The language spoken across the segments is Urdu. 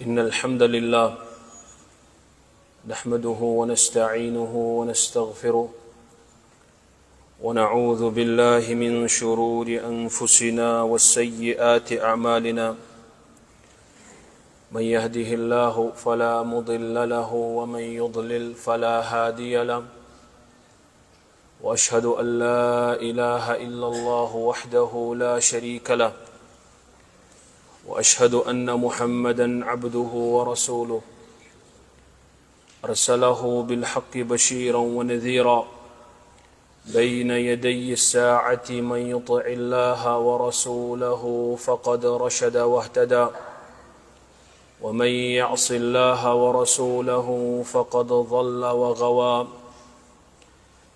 إن الحمد لله نحمده ونستعينه ونستغفره ونعوذ بالله من شرور أنفسنا وسيئات أعمالنا من يهده الله فلا مضل له ومن يضلل فلا هادي له وأشهد أن لا إله إلا الله وحده لا شريك له وأشهد أن محمدًا عبده ورسوله أرسله بالحق بشيرًا ونذيرًا بين يدي الساعة من يطع الله ورسوله فقد رشد واهتدى ومن يعص الله ورسوله فقد ضل وغوى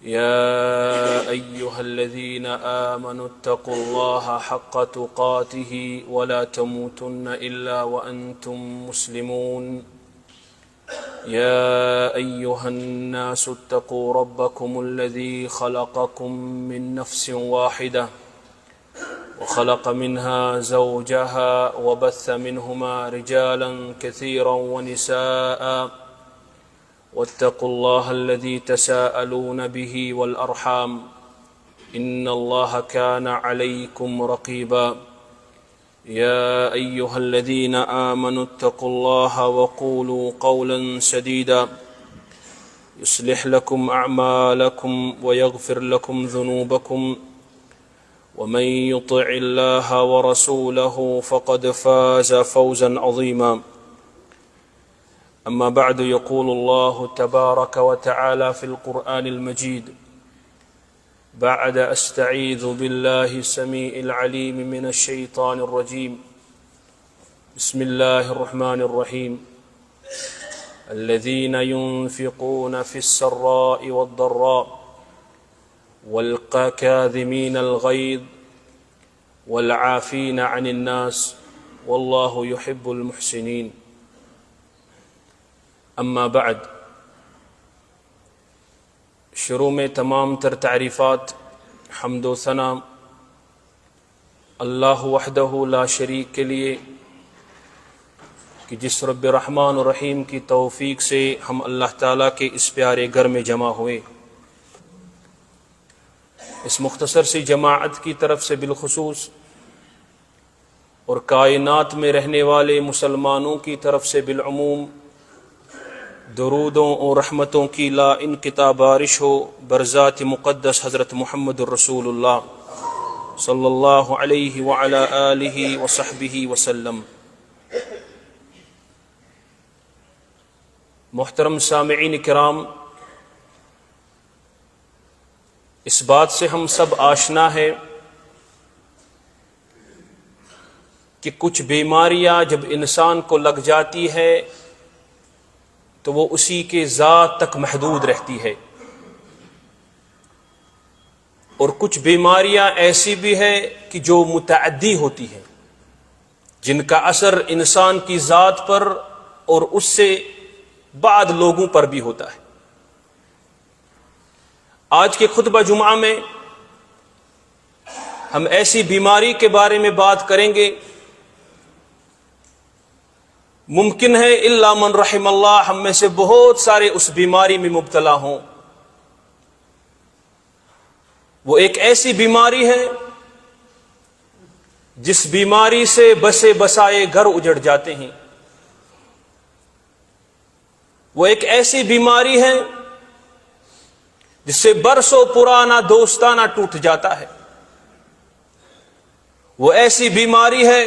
يا أيها الذين آمنوا اتقوا الله حق تقاته ولا تموتن إلا وأنتم مسلمون يا أيها الناس اتقوا ربكم الذي خلقكم من نفس واحدة وخلق منها زوجها وبث منهما رجالا كثيرا ونساء واتقوا الله الذي تساءلون به والأرحام إن الله كان عليكم رقيبا يا أيها الذين آمنوا اتقوا الله وقولوا قولا سديدا يصلح لكم أعمالكم ويغفر لكم ذنوبكم ومن يطع الله ورسوله فقد فاز فوزا عظيما أما بعد يقول الله تبارك وتعالى في القرآن المجيد بعد أستعيذ بالله السميع العليم من الشيطان الرجيم بسم الله الرحمن الرحيم الذين ينفقون في السراء والضراء والكاظمين الغيظ والعافين عن الناس والله يحب المحسنين اما بعد شروع میں تمام تر تعریفات حمد و ثنا اللہ وحدہ لا شریک کے لیے کہ جس رب رحمان و رحیم کی توفیق سے ہم اللہ تعالیٰ کے اس پیارے گھر میں جمع ہوئے. اس مختصر سی جماعت کی طرف سے بالخصوص اور کائنات میں رہنے والے مسلمانوں کی طرف سے بالعموم درودوں اور رحمتوں کی لا انقطاع بارش ہو برذات مقدس حضرت محمد الرسول اللہ صلی اللہ علیہ وعلی آلہ وصحبہ وسلم. محترم سامعین کرام، اس بات سے ہم سب آشنا ہے کہ کچھ بیماریاں جب انسان کو لگ جاتی ہے تو وہ اسی کے ذات تک محدود رہتی ہے، اور کچھ بیماریاں ایسی بھی ہیں کہ جو متعدی ہوتی ہیں، جن کا اثر انسان کی ذات پر اور اس سے بعد لوگوں پر بھی ہوتا ہے. آج کے خطبہ جمعہ میں ہم ایسی بیماری کے بارے میں بات کریں گے. ممکن ہے الا من رحم اللہ ہم میں سے بہت سارے اس بیماری میں مبتلا ہوں. وہ ایک ایسی بیماری ہے جس بیماری سے بسے بسائے گھر اجڑ جاتے ہیں. وہ ایک ایسی بیماری ہے جس سے برسوں پرانا دوستانہ ٹوٹ جاتا ہے. وہ ایسی بیماری ہے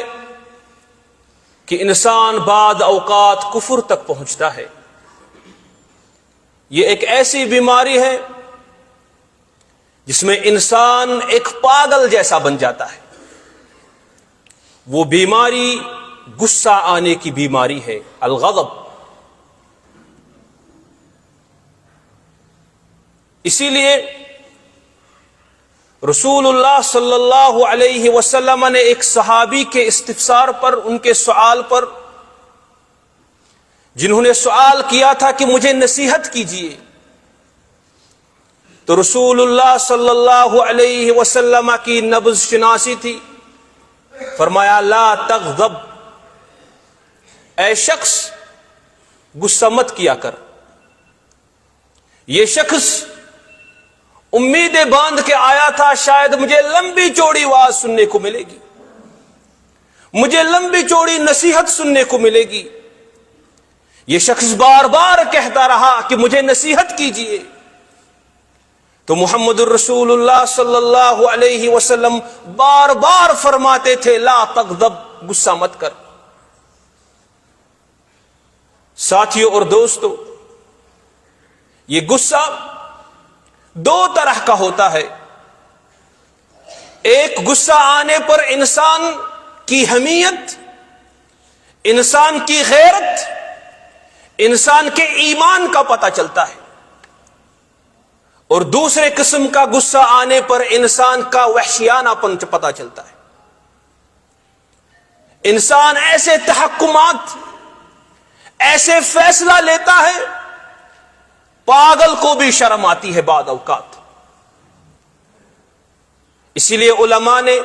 کہ انسان بعد اوقات کفر تک پہنچتا ہے. یہ ایک ایسی بیماری ہے جس میں انسان ایک پاگل جیسا بن جاتا ہے. وہ بیماری غصہ آنے کی بیماری ہے، الغضب. اسی لیے رسول اللہ صلی اللہ علیہ وسلم نے ایک صحابی کے استفسار پر، ان کے سوال پر، جنہوں نے سوال کیا تھا کہ مجھے نصیحت کیجیے، تو رسول اللہ صلی اللہ علیہ وسلم کی نبض شناسی تھی. فرمایا لا تغضب، اے شخص غصہ مت کیا کر. یہ شخص امیدیں باندھ کے آیا تھا شاید مجھے لمبی چوڑی آواز سننے کو ملے گی, مجھے لمبی چوڑی نصیحت سننے کو ملے گی. یہ شخص بار بار کہتا رہا کہ مجھے نصیحت کیجیے. تو محمد الرسول اللہ صلی اللہ علیہ وسلم بار بار فرماتے تھے لا تغضب, غصہ مت کر. ساتھیوں اور دوستو, یہ غصہ دو طرح کا ہوتا ہے. ایک غصہ آنے پر انسان کی حمیت, انسان کی غیرت, انسان کے ایمان کا پتہ چلتا ہے. اور دوسرے قسم کا غصہ آنے پر انسان کا وحشیانہ پن پتہ چلتا ہے. انسان ایسے تحکمات, ایسے فیصلہ لیتا ہے پاگل کو بھی شرم آتی ہے بعض اوقات. اسی لیے علماء نے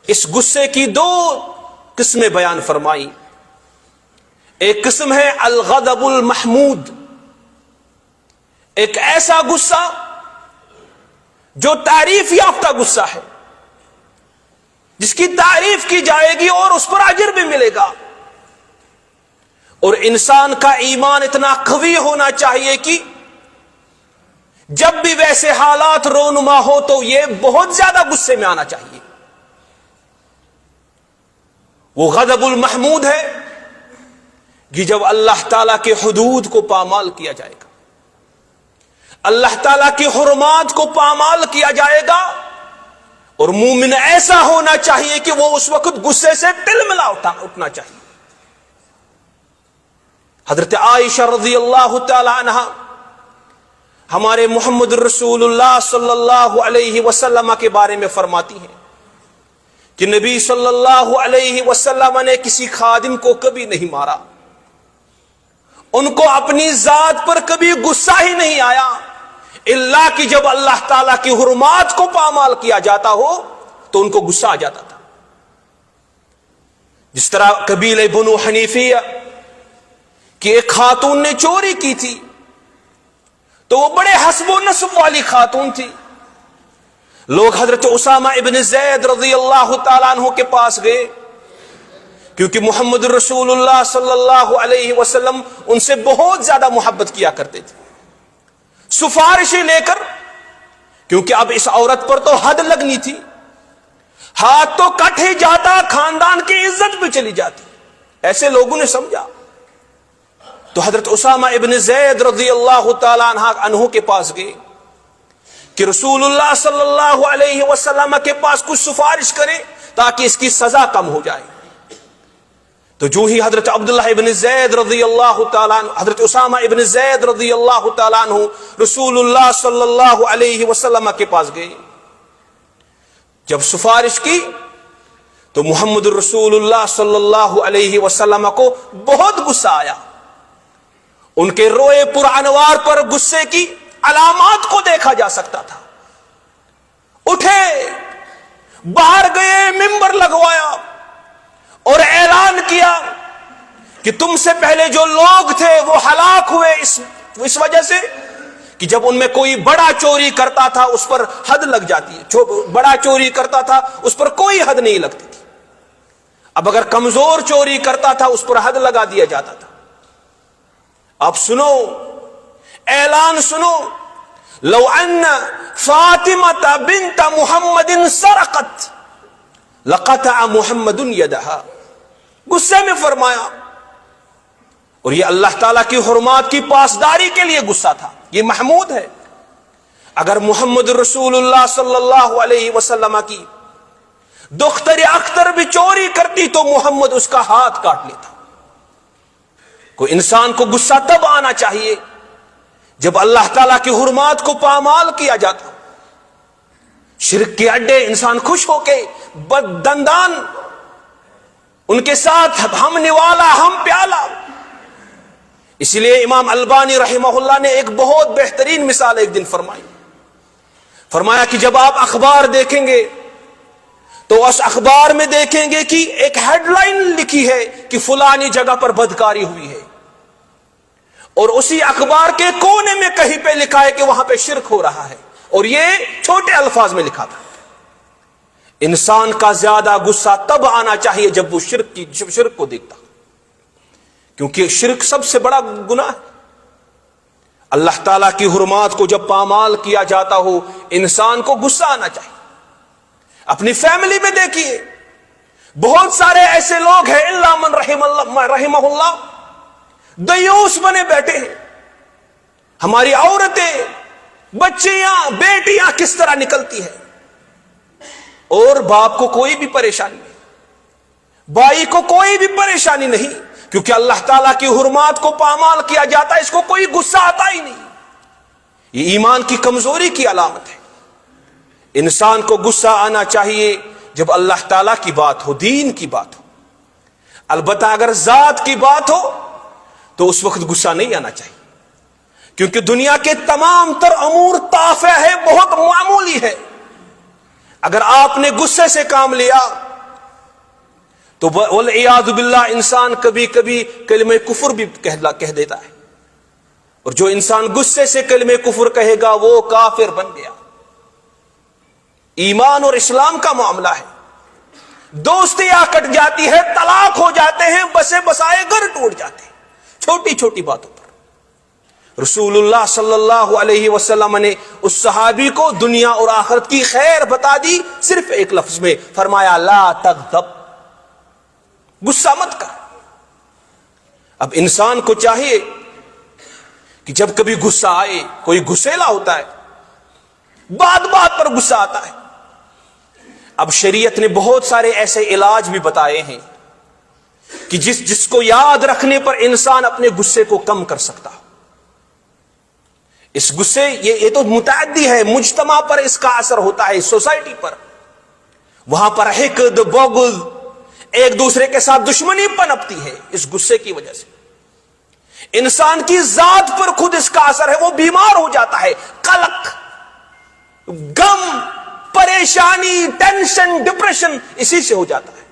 اس غصے کی دو قسمیں بیان فرمائی. ایک قسم ہے الغضب المحمود, ایک ایسا غصہ جو تعریف یافتہ غصہ ہے, جس کی تعریف کی جائے گی اور اس پر اجر بھی ملے گا. اور انسان کا ایمان اتنا قوی ہونا چاہیے کہ جب بھی ویسے حالات رونما ہو تو یہ بہت زیادہ غصے میں آنا چاہیے. وہ غضب المحمود ہے کہ جب اللہ تعالیٰ کے حدود کو پامال کیا جائے گا, اللہ تعالیٰ کی حرمات کو پامال کیا جائے گا, اور مومن ایسا ہونا چاہیے کہ وہ اس وقت غصے سے ٹلملا اٹھنا چاہیے. حضرت عائشہ رضی اللہ تعالی عنہا ہمارے محمد رسول اللہ صلی اللہ علیہ وسلم کے بارے میں فرماتی ہیں کہ نبی صلی اللہ علیہ وسلم نے کسی خادم کو کبھی نہیں مارا, ان کو اپنی ذات پر کبھی غصہ ہی نہیں آیا, الا کہ جب اللہ تعالیٰ کی حرمات کو پامال کیا جاتا ہو تو ان کو غصہ آ جاتا تھا. جس طرح قبیلہ بنو حنیفیہ کہ ایک خاتون نے چوری کی تھی, تو وہ بڑے حسب و نسب والی خاتون تھی. لوگ حضرت اسامہ ابن زید رضی اللہ تعالیٰ عنہ کے پاس گئے, کیونکہ محمد رسول اللہ صلی اللہ علیہ وسلم ان سے بہت زیادہ محبت کیا کرتے تھے. سفارشیں لے کر, کیونکہ اب اس عورت پر تو حد لگنی تھی, ہاتھ تو کٹ ہی جاتا, خاندان کی عزت بھی چلی جاتی. ایسے لوگوں نے سمجھا تو حضرت اسامہ ابن زید رضی اللہ تعالیٰ عنہ کے پاس گئے کہ رسول اللہ صلی اللہ علیہ وسلم کے پاس کچھ سفارش کرے تاکہ اس کی سزا کم ہو جائے. تو جو ہی حضرت عبداللہ ابن زید رضی اللہ تعالیٰ عنہ, حضرت اسامہ ابن زید رضی اللہ تعالیٰ عنہ رسول اللہ صلی اللہ علیہ وسلم کے پاس گئے, جب سفارش کی تو محمد رسول اللہ صلی اللہ علیہ وسلم کو بہت غصہ آیا. ان کے روئے پر انوار پر غصے کی علامات کو دیکھا جا سکتا تھا. اٹھے, باہر گئے, منبر لگوایا اور اعلان کیا کہ تم سے پہلے جو لوگ تھے وہ ہلاک ہوئے اس وجہ سے کہ جب ان میں کوئی بڑا چوری کرتا تھا اس پر حد لگ جاتی ہے, بڑا چوری کرتا تھا اس پر کوئی حد نہیں لگتی تھی. اب اگر کمزور چوری کرتا تھا اس پر حد لگا دیا جاتا تھا. اب سنو, اعلان سنو, لو ان فاطمہ بنت محمد سرقت لقطع محمد یدہا. غصے میں فرمایا, اور یہ اللہ تعالیٰ کی حرمات کی پاسداری کے لیے غصہ تھا, یہ محمود ہے. اگر محمد رسول اللہ صلی اللہ علیہ وسلم کی دختر اختر بھی چوری کرتی تو محمد اس کا ہاتھ کاٹ لیتا. کوئی انسان کو غصہ تب آنا چاہیے جب اللہ تعالیٰ کی حرمات کو پامال کیا جاتا. شرک کے اڈے انسان خوش ہو کے دندان ان کے ساتھ ہم نوالا ہم پیالہ. اس لیے امام البانی رحمہ اللہ نے ایک بہت بہترین مثال ایک دن فرمایا کہ جب آپ اخبار دیکھیں گے تو اس اخبار میں دیکھیں گے کہ ایک ہیڈ لائن لکھی ہے کہ فلانی جگہ پر بدکاری ہوئی ہے، اور اسی اخبار کے کونے میں کہیں پہ لکھا ہے کہ وہاں پہ شرک ہو رہا ہے، اور یہ چھوٹے الفاظ میں لکھا تھا۔ انسان کا زیادہ غصہ تب آنا چاہیے جب وہ شرک کو دیکھتا، کیونکہ شرک سب سے بڑا گناہ ہے۔ اللہ تعالیٰ کی حرمات کو جب پامال کیا جاتا ہو، انسان کو غصہ آنا چاہیے۔ اپنی فیملی میں دیکھیے، بہت سارے ایسے لوگ ہیں الا من رحمہ اللہ، دیوس بنے بیٹھے ہیں۔ ہماری عورتیں، بچیاں، بیٹیاں کس طرح نکلتی ہیں، اور باپ کو کوئی بھی پریشانی نہیں، بھائی کو کوئی بھی پریشانی نہیں، کیونکہ اللہ تعالیٰ کی حرمات کو پامال کیا جاتا ہے، اس کو کوئی غصہ آتا ہی نہیں۔ یہ ایمان کی کمزوری کی علامت ہے۔ انسان کو غصہ آنا چاہیے جب اللہ تعالیٰ کی بات ہو، دین کی بات ہو۔ البتہ اگر ذات کی بات ہو تو اس وقت غصہ نہیں آنا چاہیے، کیونکہ دنیا کے تمام تر امور تافہ ہے، بہت معمولی ہے۔ اگر آپ نے غصے سے کام لیا تو والعیاذ باللہ انسان کبھی کبھی کلمہ کفر بھی کہہ دیتا ہے، اور جو انسان غصے سے کلمہ کفر کہے گا وہ کافر بن گیا۔ ایمان اور اسلام کا معاملہ ہے، دوستیاں کٹ جاتی ہے، طلاق ہو جاتے ہیں، بسے بسائے گھر ٹوٹ جاتے ہیں چھوٹی چھوٹی باتوں پر۔ رسول اللہ صلی اللہ علیہ وسلم نے اس صحابی کو دنیا اور آخرت کی خیر بتا دی، صرف ایک لفظ میں فرمایا لا تغضب، غصہ مت کر۔ اب انسان کو چاہیے کہ جب کبھی غصہ آئے، کوئی غسیلا ہوتا ہے، بات بات پر غصہ آتا ہے، اب شریعت نے بہت سارے ایسے علاج بھی بتائے ہیں کہ جس کو یاد رکھنے پر انسان اپنے غصے کو کم کر سکتا۔ اس غصے یہ تو متعدی ہے، مجتمع پر اس کا اثر ہوتا ہے، سوسائٹی پر، وہاں پر حقد، بغض، ایک دوسرے کے ساتھ دشمنی پنپتی ہے اس غصے کی وجہ سے۔ انسان کی ذات پر خود اس کا اثر ہے، وہ بیمار ہو جاتا ہے، قلق، غم، پریشانی، ٹینشن، ڈپریشن اسی سے ہو جاتا ہے۔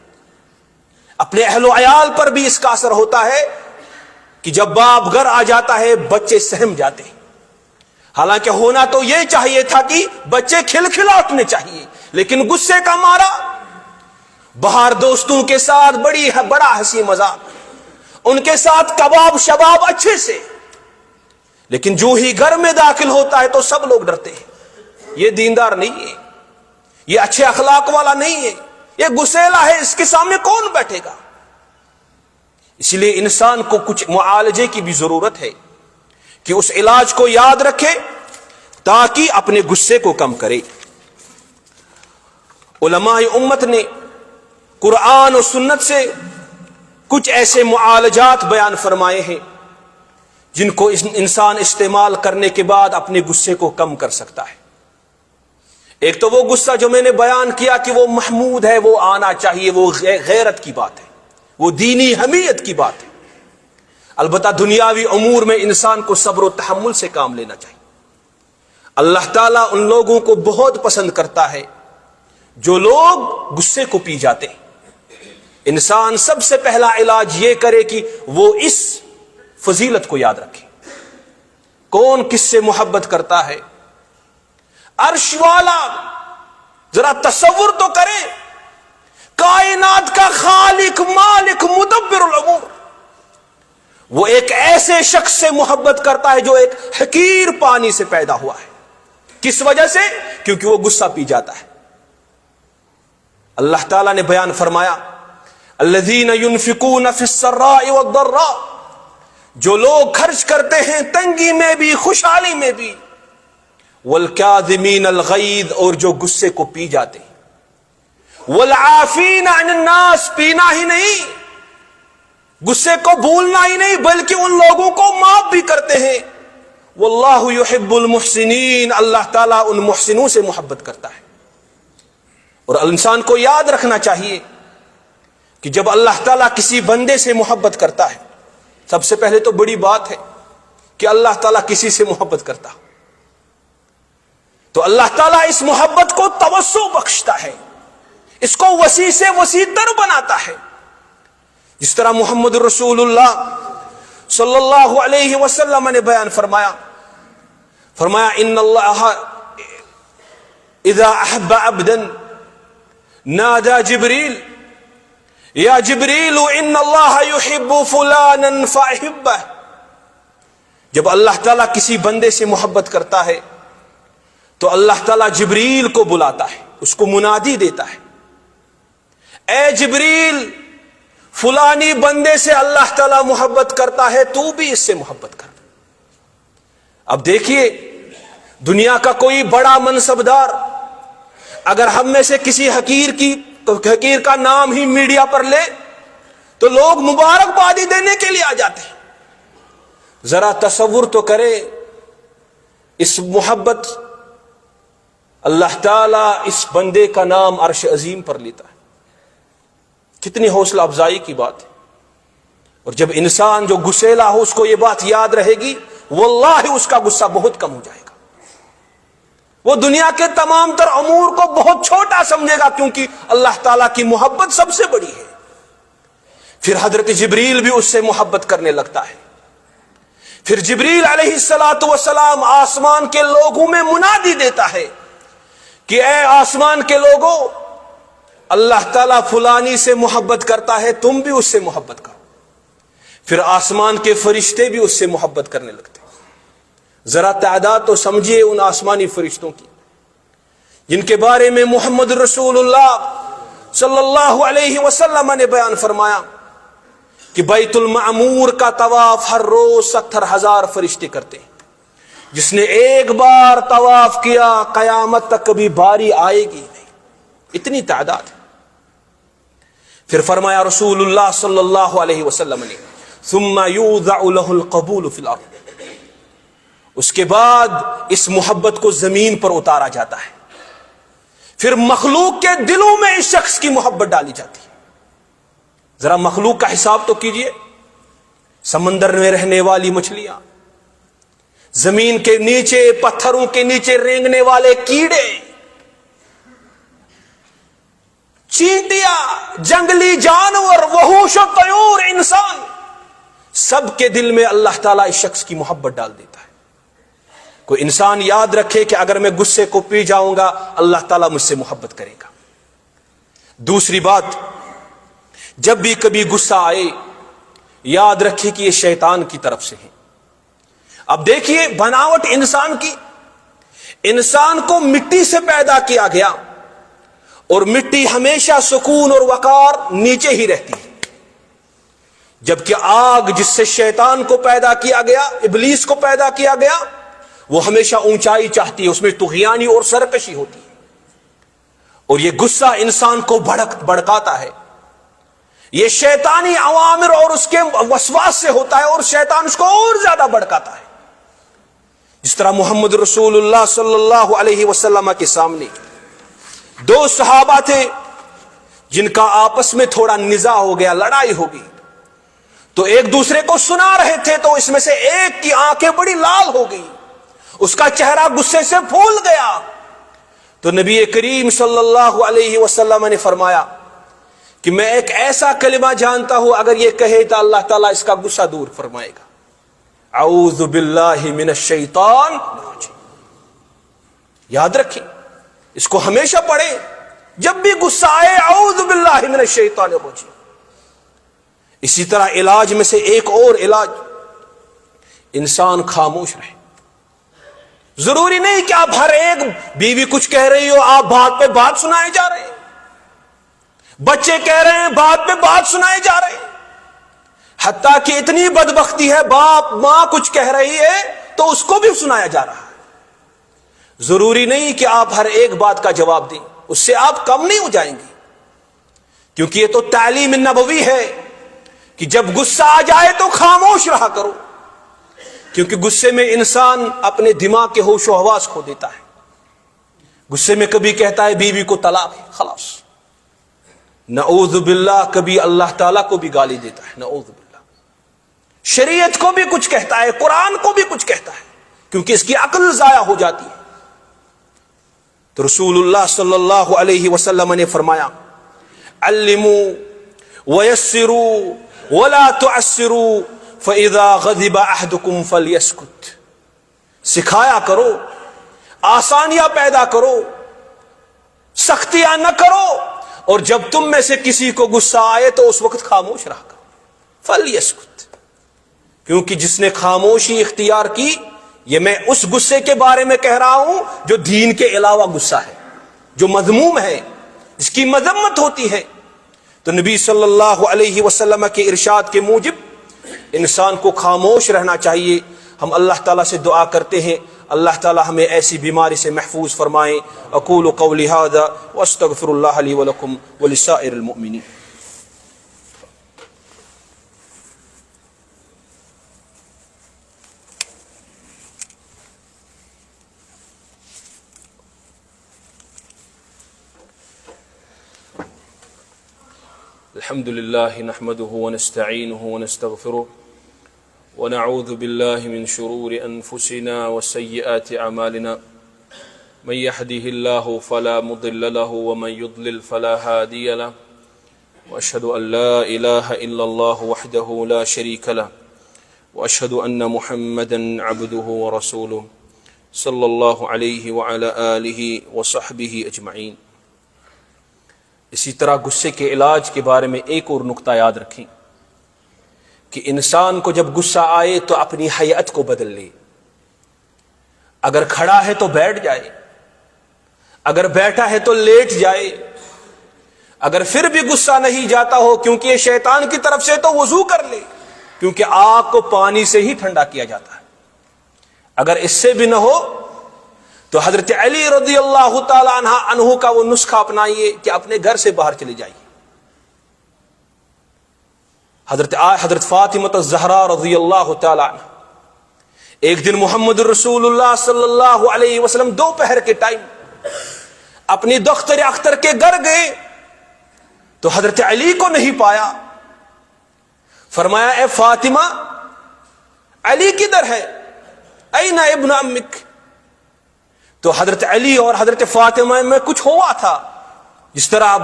اپنے اہل و عیال پر بھی اس کا اثر ہوتا ہے کہ جب باپ گھر آ جاتا ہے بچے سہم جاتے ہیں، حالانکہ ہونا تو یہ چاہیے تھا کہ بچے کھلکھلا اٹھنے چاہیے، لیکن غصے کا مارا باہر دوستوں کے ساتھ بڑا ہنسی مذاق، ان کے ساتھ کباب شباب اچھے سے، لیکن جو ہی گھر میں داخل ہوتا ہے تو سب لوگ ڈرتے ہیں، یہ دیندار نہیں ہے، یہ اچھے اخلاق والا نہیں ہے، یہ غسیلا ہے، اس کے سامنے کون بیٹھے گا۔ اس لیے انسان کو کچھ معالجے کی بھی ضرورت ہے کہ اس علاج کو یاد رکھے تاکہ اپنے غصے کو کم کرے۔ علماء امت نے قرآن و سنت سے کچھ ایسے معالجات بیان فرمائے ہیں جن کو انسان استعمال کرنے کے بعد اپنے غصے کو کم کر سکتا ہے۔ ایک تو وہ غصہ جو میں نے بیان کیا کہ وہ محمود ہے، وہ آنا چاہیے، وہ غیرت کی بات ہے، وہ دینی حمیت کی بات ہے۔ البتہ دنیاوی امور میں انسان کو صبر و تحمل سے کام لینا چاہیے۔ اللہ تعالیٰ ان لوگوں کو بہت پسند کرتا ہے جو لوگ غصے کو پی جاتے ہیں۔ انسان سب سے پہلا علاج یہ کرے کہ وہ اس فضیلت کو یاد رکھے۔ کون کس سے محبت کرتا ہے؟ عرش والا، ذرا تصور تو کریں، کائنات کا خالق، مالک، مدبر الامور، وہ ایک ایسے شخص سے محبت کرتا ہے جو ایک حقیر پانی سے پیدا ہوا ہے۔ کس وجہ سے؟ کیونکہ وہ غصہ پی جاتا ہے۔ اللہ تعالیٰ نے بیان فرمایا الذین ينفقون فی السراء والضراء، جو لوگ خرچ کرتے ہیں تنگی میں بھی خوشحالی میں بھی، والکاظمین الغیظ، اور جو غصے کو پی جاتے ہیں، والعافین عن الناس، پینا ہی نہیں، غصے کو بھولنا ہی نہیں بلکہ ان لوگوں کو معاف بھی کرتے ہیں۔ واللہ یحب المحسنین، اللہ تعالیٰ ان محسنوں سے محبت کرتا ہے۔ اور انسان کو یاد رکھنا چاہیے کہ جب اللہ تعالیٰ کسی بندے سے محبت کرتا ہے، سب سے پہلے تو بڑی بات ہے کہ اللہ تعالیٰ کسی سے محبت کرتا، تو اللہ تعالیٰ اس محبت کو توسع بخشتا ہے، اس کو وسیع سے وسیع تر بناتا ہے. جس طرح محمد رسول اللہ صلی اللہ علیہ وسلم نے بیان فرمایا ان اللہ اذا احب عبدا نادى جبریل یا جبریل ان اللہ یحب فلانا فاحبہ. جب اللہ تعالیٰ کسی بندے سے محبت کرتا ہے تو اللہ تعالیٰ جبریل کو بلاتا ہے, اس کو منادی دیتا ہے, اے جبریل فلانی بندے سے اللہ تعالیٰ محبت کرتا ہے, تو بھی اس سے محبت کر. اب دیکھیے دنیا کا کوئی بڑا منصبدار اگر ہم میں سے کسی حقیر کا نام ہی میڈیا پر لے تو لوگ مبارکبادی دینے کے لیے آ جاتے ہیں. ذرا تصور تو کرے اس محبت اللہ تعالیٰ اس بندے کا نام عرش عظیم پر لیتا ہے. کتنی حوصلہ افزائی کی بات ہے. اور جب انسان جو غسیلا ہو اس کو یہ بات یاد رہے گی, واللہ اس کا غصہ بہت کم ہو جائے گا. وہ دنیا کے تمام تر امور کو بہت چھوٹا سمجھے گا, کیونکہ اللہ تعالیٰ کی محبت سب سے بڑی ہے. پھر حضرت جبریل بھی اس سے محبت کرنے لگتا ہے. پھر جبریل علیہ السلام آسمان کے لوگوں میں منادی دیتا ہے کہ اے آسمان کے لوگوں, اللہ تعالیٰ فلانی سے محبت کرتا ہے, تم بھی اس سے محبت کرو. پھر آسمان کے فرشتے بھی اس سے محبت کرنے لگتے ہیں. ذرا تعداد تو سمجھیے ان آسمانی فرشتوں کی جن کے بارے میں محمد رسول اللہ صلی اللہ علیہ وسلم نے بیان فرمایا کہ بیت المعمور کا طواف ہر روز 70,000 فرشتے کرتے ہیں. جس نے ایک بار طواف کیا قیامت تک کبھی باری آئے گی نہیں. اتنی تعداد ہے. پھر فرمایا رسول اللہ صلی اللہ علیہ وسلم نے ثم یوضع له القبول فی الارض, اس کے بعد اس محبت کو زمین پر اتارا جاتا ہے. پھر مخلوق کے دلوں میں اس شخص کی محبت ڈالی جاتی ہے. ذرا مخلوق کا حساب تو کیجئے. سمندر میں رہنے والی مچھلیاں, زمین کے نیچے پتھروں کے نیچے رینگنے والے کیڑے, چینٹیاں, جنگلی جانور, وحوش و طیور, انسان, سب کے دل میں اللہ تعالیٰ اس شخص کی محبت ڈال دیتا ہے. کوئی انسان یاد رکھے کہ اگر میں غصے کو پی جاؤں گا اللہ تعالیٰ مجھ سے محبت کرے گا. دوسری بات, جب بھی کبھی غصہ آئے یاد رکھے کہ یہ شیطان کی طرف سے ہے. اب دیکھیے بناوٹ انسان کی, انسان کو مٹی سے پیدا کیا گیا اور مٹی ہمیشہ سکون اور وقار نیچے ہی رہتی ہے. جبکہ آگ جس سے شیطان کو پیدا کیا گیا, ابلیس کو پیدا کیا گیا, وہ ہمیشہ اونچائی چاہتی ہے, اس میں طغیانی اور سرکشی ہوتی ہے. اور یہ غصہ انسان کو بھڑکاتا ہے. یہ شیطانی اوامر اور اس کے وسواس سے ہوتا ہے اور شیطان اس کو اور زیادہ بھڑکاتا ہے. جس طرح محمد رسول اللہ صلی اللہ علیہ وسلم کے سامنے 2 صحابہ تھے جن کا آپس میں تھوڑا نزاع ہو گیا, لڑائی ہو گئی. تو ایک دوسرے کو سنا رہے تھے تو اس میں سے ایک کی آنکھیں بڑی لال ہو گئی, اس کا چہرہ غصے سے پھول گیا. تو نبی کریم صلی اللہ علیہ وسلم نے فرمایا کہ میں ایک ایسا کلمہ جانتا ہوں اگر یہ کہے تو اللہ تعالیٰ اس کا غصہ دور فرمائے گا, اعوذ باللہ من الشیطان الرجیم. یاد رکھیں, اس کو ہمیشہ پڑھیں جب بھی غصہ آئے, اعوذ باللہ من الشیطان الرجیم. اسی طرح علاج میں سے ایک اور علاج, انسان خاموش رہے. ضروری نہیں کہ آپ ہر ایک بیوی کچھ کہہ رہی ہو آپ بات پہ بات سنائے جا رہے ہیں, بچے کہہ رہے ہیں بات پہ بات سنائے جا رہے ہیں. حتیٰ کہ اتنی بدبختی ہے باپ ماں کچھ کہہ رہی ہے تو اس کو بھی سنایا جا رہا ہے. ضروری نہیں کہ آپ ہر ایک بات کا جواب دیں, اس سے آپ کم نہیں ہو جائیں گے. کیونکہ یہ تو تعلیم نبوی ہے کہ جب غصہ آ جائے تو خاموش رہا کرو, کیونکہ غصے میں انسان اپنے دماغ کے ہوش و حواس کھو دیتا ہے. غصے میں کبھی کہتا ہے بیوی کو طلاق ہے, خلاص. نعوذ باللہ کبھی اللہ تعالیٰ کو بھی گالی دیتا ہے, نعوذ باللہ. شریعت کو بھی کچھ کہتا ہے, قرآن کو بھی کچھ کہتا ہے, کیونکہ اس کی عقل ضائع ہو جاتی ہے. تو رسول اللہ صلی اللہ علیہ وسلم نے فرمایا علموا ويسروا ولا تعسروا فإذا غضب أحدكم فليسكت. سکھایا کرو، آسانیاں پیدا کرو، سختیاں نہ کرو، اور جب تم میں سے کسی کو غصہ آئے تو اس وقت خاموش رہا کرو. فلیسکت، کیونکہ جس نے خاموشی اختیار کی، یہ میں اس غصے کے بارے میں کہہ رہا ہوں جو دین کے علاوہ غصہ ہے، جو مذموم ہے، جس کی مذمت ہوتی ہے. تو نبی صلی اللہ علیہ وسلم کے ارشاد کے موجب انسان کو خاموش رہنا چاہیے. ہم اللہ تعالیٰ سے دعا کرتے ہیں اللہ تعالیٰ ہمیں ایسی بیماری سے محفوظ فرمائیں. اقول قولی ھذا واستغفر اللہ لی ولکم ولسائر المؤمنین. الحمد لله نحمده ونستعينه ونستغفره ونعوذ بالله من شرور أنفسنا وسيئات أعمالنا. من يهده الله فلا مضل له ومن يضلل فلا هادي له. وأشهد أن لا إله إلا الله وحده لا شريك له وأشهد أن محمدا عبده ورسوله صلى الله عليه وعلى آله وصحبه أجمعين. اسی طرح غصے کے علاج کے بارے میں ایک اور نکتہ یاد رکھیں کہ انسان کو جب غصہ آئے تو اپنی حیت کو بدل لے. اگر کھڑا ہے تو بیٹھ جائے، اگر بیٹھا ہے تو لیٹ جائے. اگر پھر بھی غصہ نہیں جاتا ہو کیونکہ یہ شیطان کی طرف سے تو وضو کر لے، کیونکہ آگ کو پانی سے ہی ٹھنڈا کیا جاتا ہے. اگر اس سے بھی نہ ہو تو حضرت علی رضی اللہ تعالی عنہ کا وہ نسخہ اپنائیے کہ اپنے گھر سے باہر چلے جائیے. حضرت فاطمہ الزہرا رضی اللہ تعالی عنہ ایک دن محمد رسول اللہ صلی اللہ علیہ وسلم دوپہر کے ٹائم اپنی دختر اختر کے گھر گئے تو حضرت علی کو نہیں پایا. فرمایا اے فاطمہ، علی کدھر ہے؟ این ابن امک؟ تو حضرت علی اور حضرت فاطمہ میں کچھ ہوا تھا جس طرح اب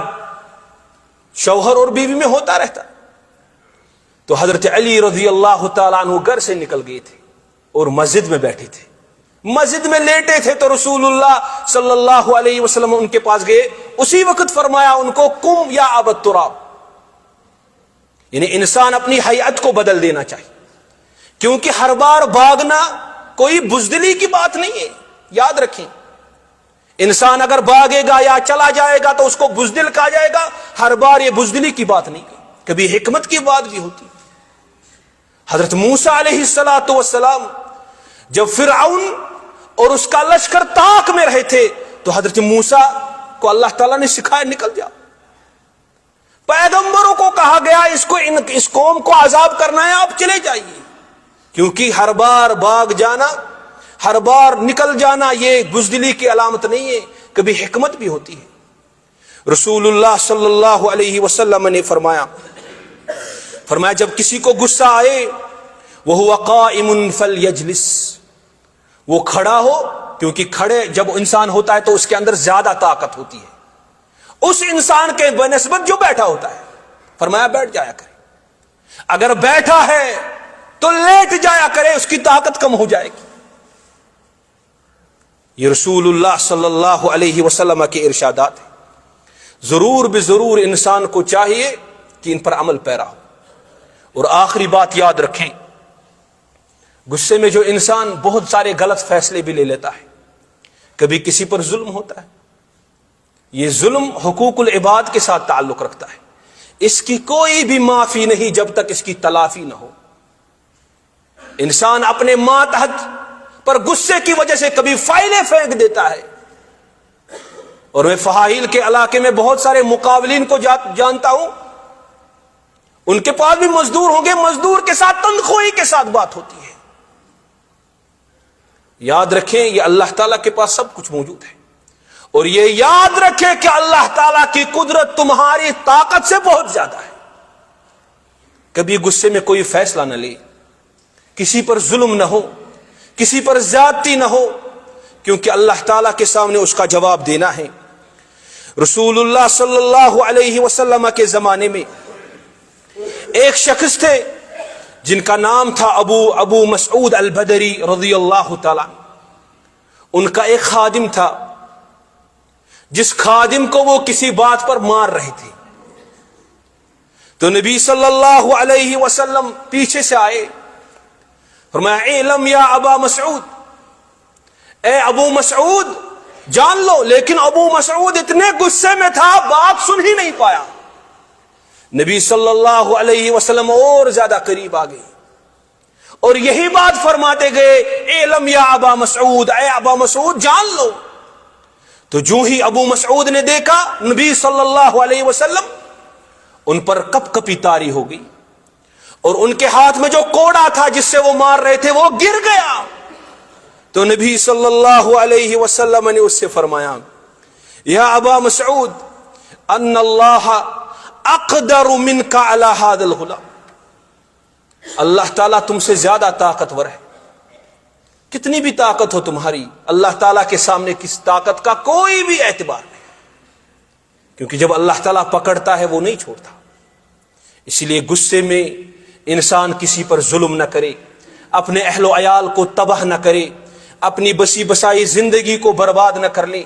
شوہر اور بیوی میں ہوتا رہتا. تو حضرت علی رضی اللہ تعالیٰ عنہ گھر سے نکل گئے تھے اور مسجد میں بیٹھے تھے، مسجد میں لیٹے تھے. تو رسول اللہ صلی اللہ علیہ وسلم ان کے پاس گئے. اسی وقت فرمایا ان کو قم یا ابا التراب، یعنی انسان اپنی حیت کو بدل دینا چاہیے، کیونکہ ہر بار بھاگنا کوئی بزدلی کی بات نہیں ہے. یاد رکھیں، انسان اگر بھاگے گا یا چلا جائے گا تو اس کو بزدل کہا جائے گا. ہر بار یہ بزدلی کی بات نہیں، کبھی حکمت کی بات بھی ہوتی. حضرت موسیٰ علیہ السلام جب فرعون اور اس کا لشکر طاق میں رہے تھے تو حضرت موسیٰ کو اللہ تعالیٰ نے سکھایا نکل جا. پیغمبروں کو کہا گیا اس قوم کو عذاب کرنا ہے، آپ چلے جائیے، کیونکہ ہر بار بھاگ جانا، ہر بار نکل جانا یہ بزدلی کی علامت نہیں ہے، کبھی حکمت بھی ہوتی ہے. رسول اللہ صلی اللہ علیہ وسلم نے فرمایا جب کسی کو غصہ آئے وَهُوَ قَائِمٌ فَلْيَجْلِسْ، وہ کھڑا ہو، کیونکہ کھڑے جب انسان ہوتا ہے تو اس کے اندر زیادہ طاقت ہوتی ہے اس انسان کے بنسبت جو بیٹھا ہوتا ہے. فرمایا بیٹھ جایا کرے. اگر بیٹھا ہے تو لیٹ جایا کرے، اس کی طاقت کم ہو جائے گی. یہ رسول اللہ صلی اللہ علیہ وسلم کے ارشادات ہیں. ضرور بضرور انسان کو چاہیے کہ ان پر عمل پیرا ہو. اور آخری بات یاد رکھیں، غصے میں جو انسان بہت سارے غلط فیصلے بھی لے لیتا ہے، کبھی کسی پر ظلم ہوتا ہے. یہ ظلم حقوق العباد کے ساتھ تعلق رکھتا ہے، اس کی کوئی بھی معافی نہیں جب تک اس کی تلافی نہ ہو. انسان اپنے ماتحت پر غصے کی وجہ سے کبھی فائلیں پھینک دیتا ہے. اور میں فحائل کے علاقے میں بہت سارے مقاولین کو جانتا ہوں، ان کے پاس بھی مزدور ہوں گے، مزدور کے ساتھ تنخواہی کے ساتھ بات ہوتی ہے. یاد رکھیں یہ اللہ تعالیٰ کے پاس سب کچھ موجود ہے، اور یہ یاد رکھیں کہ اللہ تعالیٰ کی قدرت تمہاری طاقت سے بہت زیادہ ہے. کبھی غصے میں کوئی فیصلہ نہ لے، کسی پر ظلم نہ ہو، کسی پر زیادتی نہ ہو، کیونکہ اللہ تعالیٰ کے سامنے اس کا جواب دینا ہے. رسول اللہ صلی اللہ علیہ وسلم کے زمانے میں ایک شخص تھے جن کا نام تھا ابو مسعود البدری رضی اللہ تعالیٰ. ان کا ایک خادم تھا جس خادم کو وہ کسی بات پر مار رہے تھے. تو نبی صلی اللہ علیہ وسلم پیچھے سے آئے، فرمایا اعلم یا ابا مسعود، اے ابو مسعود جان لو. لیکن ابو مسعود اتنے غصے میں تھا بات سن ہی نہیں پایا. نبی صلی اللہ علیہ وسلم اور زیادہ قریب آ گئے اور یہی بات فرماتے گئے، اعلم یا ابا مسعود، اے ابا مسعود جان لو. تو جو ہی ابو مسعود نے دیکھا نبی صلی اللہ علیہ وسلم، ان پر کپ کپی طاری ہو گئی اور ان کے ہاتھ میں جو کوڑا تھا جس سے وہ مار رہے تھے وہ گر گیا. تو نبی صلی اللہ علیہ وسلم نے اس سے فرمایا، یا ابا مسعود ان اللہ اقدر منک علی ھذا الغلام، اللہ تعالیٰ تم سے زیادہ طاقتور ہے. کتنی بھی طاقت ہو تمہاری، اللہ تعالیٰ کے سامنے کس طاقت کا کوئی بھی اعتبار نہیں، کیونکہ جب اللہ تعالیٰ پکڑتا ہے وہ نہیں چھوڑتا. اسی لیے غصے میں انسان کسی پر ظلم نہ کرے، اپنے اہل و عیال کو تباہ نہ کرے، اپنی بسی بسائی زندگی کو برباد نہ کر لے،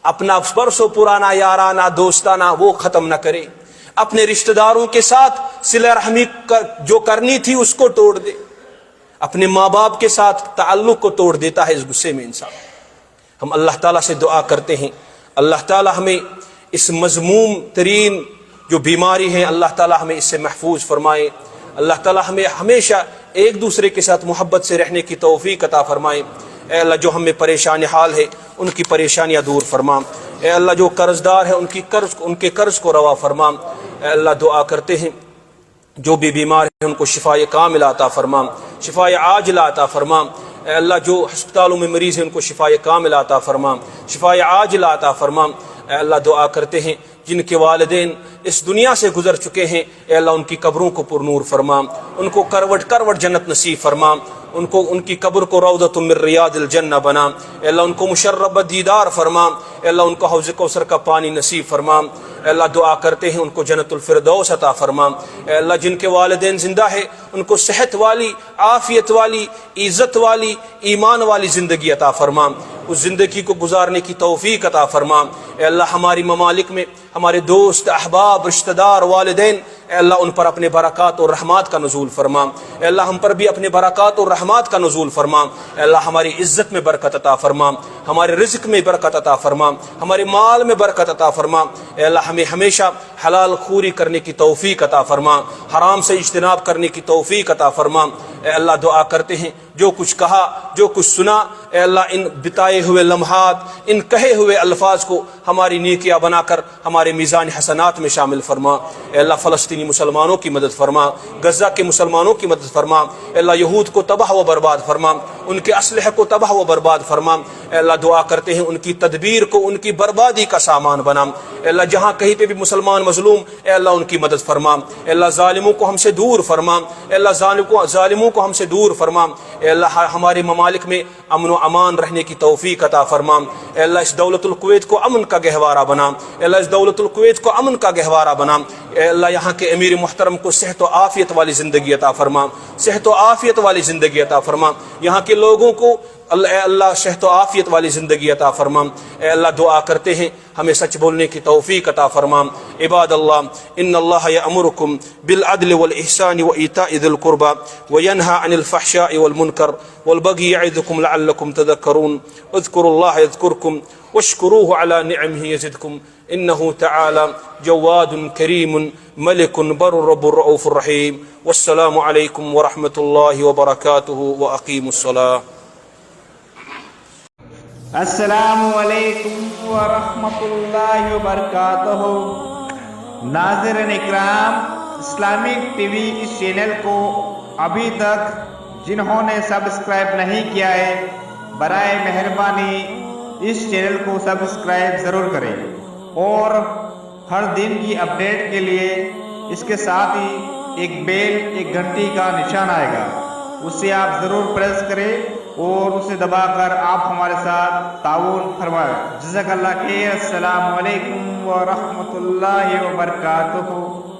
اپنا برسوں پرانا یارانہ دوستانہ وہ ختم نہ کرے، اپنے رشتہ داروں کے ساتھ صلہ رحمی جو کرنی تھی اس کو توڑ دے، اپنے ماں باپ کے ساتھ تعلق کو توڑ دیتا ہے اس غصے میں انسان. ہم اللہ تعالیٰ سے دعا کرتے ہیں اللہ تعالیٰ ہمیں اس مذموم ترین جو بیماری ہے اللہ تعالیٰ ہمیں اس سے محفوظ فرمائے. اللہ تعالیٰ ہمیں ہمیشہ ایک دوسرے کے ساتھ محبت سے رہنے کی توفیق عطا فرمائے. اے اللہ جو ہمیں پریشان حال ہے ان کی پریشانیاں دور فرما. اے اللہ جو قرض دار ہے ان کے قرض کو روا فرما. اے اللہ دعا کرتے ہیں جو بھی بیمار ہیں ان کو شفائے کاملہ عطا فرما، شفائے عاجلہ عطا فرما. اے اللہ جو ہسپتالوں میں مریض ہیں ان کو شفائے کاملہ عطا فرما، شفائے عاجلہ عطا فرما. اے اللہ دعا کرتے ہیں جن کے والدین اس دنیا سے گزر چکے ہیں اے اللہ ان کی قبروں کو پر نور فرما، ان کو کروٹ کروٹ جنت نصیب فرما، ان کی قبر کو روضۃ من ریاض الجنہ بنا. اے اللہ ان کو مشرب دیدار فرما. اے اللہ ان کو حوض کوثر کا پانی نصیب فرما. اے اللہ دعا کرتے ہیں ان کو جنت الفردوس عطا فرما. اے اللہ جن کے والدین زندہ ہے ان کو صحت والی، عافیت والی، عزت والی، ایمان والی زندگی عطا فرما، اس زندگی کو گزارنے کی توفیق عطا فرما. اے اللہ ہماری ممالک میں ہمارے دوست احباب رشتہ دار والدین اے اللہ ان پر اپنے برکات اور رحمات کا نزول فرما. اے اللہ ہم پر بھی اپنے برکات اور رحمات کا نزول فرما. اے اللہ ہماری عزت میں برکت عطا فرما، ہمارے رزق میں برکت عطا فرما، ہمارے مال میں برکت عطا فرما. اے اللہ ہمیں ہمیشہ حلال خوری کرنے کی توفیق عطا فرما، حرام سے اجتناب کرنے کی توفیق عطا فرما. اے اللہ دعا کرتے ہیں جو کچھ کہا جو کچھ سنا اے اللہ ان بتائے ہوئے لمحات، ان کہے ہوئے الفاظ کو ہماری نیکیاں بنا کر ہمارے میزان حسنات میں شامل فرما. اے اللہ فلسطینی مسلمانوں کی مدد فرما، غزہ کے مسلمانوں کی مدد فرما. اے اللہ یہود کو تباہ و برباد فرما، ان کے اسلحے کو تباہ و برباد فرما. اے اللہ دعا کرتے ہیں ان کی تدبیر کو ان کی بربادی کا سامان بنا. اے اللہ جہاں کہیں پہ بھی مسلمان مظلوم اے اللہ ان کی مدد فرما. اے اللہ ظالموں کو ہم سے دور فرما. اے اللہ ظالموں کو ہم سے دور فرما. اے اللہ ہمارے ممالک میں امن و امان رہنے کی توفیق عطا فرما. اے اللہ اس دولت الکویت کو امن کا گہوارہ بنا. اے اللہ اس دولت الکویت کو امن کا گہوارہ بنا. اے اللہ یہاں کے امیر محترم کو صحت و عافیت والی زندگی عطا فرما، صحت و عافیت والی زندگی عطا فرما. یہاں کے لوگوں کو اے اللہ صحت و عافیت والی زندگی عطا فرما. اے اللہ دعا کرتے ہیں ہمیں سچ بولنے کی توفیق عطا فرما. عباد اللہ ان اللہ یأمرکم بالعدل والإحسان وإیتاء ذی القربى وینہی عن الفحشاء والمنکر والبغی یعظکم لعلکم تذکرون. اذکروا اللہ یذکرکم واشکروہ علی نعمہ یزدکم انہ تعالی جواد کریم ملک بر رب الرؤوف الرحیم. والسلام علیکم ورحمۃ اللہ وبرکاتہ واقیموا الصلاۃ. السلام علیکم ورحمۃ اللہ وبرکاتہ. ناظرین اکرام، اسلامک ٹی وی اس چینل کو ابھی تک جنہوں نے سبسکرائب نہیں کیا ہے برائے مہربانی اس چینل کو سبسکرائب ضرور کریں اور ہر دن کی اپڈیٹ کے لیے اس کے ساتھ ہی ایک بیل ایک گھنٹی کا نشان آئے گا، اس سے آپ ضرور پریس کریں اور اسے دبا کر آپ ہمارے ساتھ تعاون فرمائیں۔ جزاک اللہ خیر۔ السلام علیکم ورحمۃ اللہ وبرکاتہ۔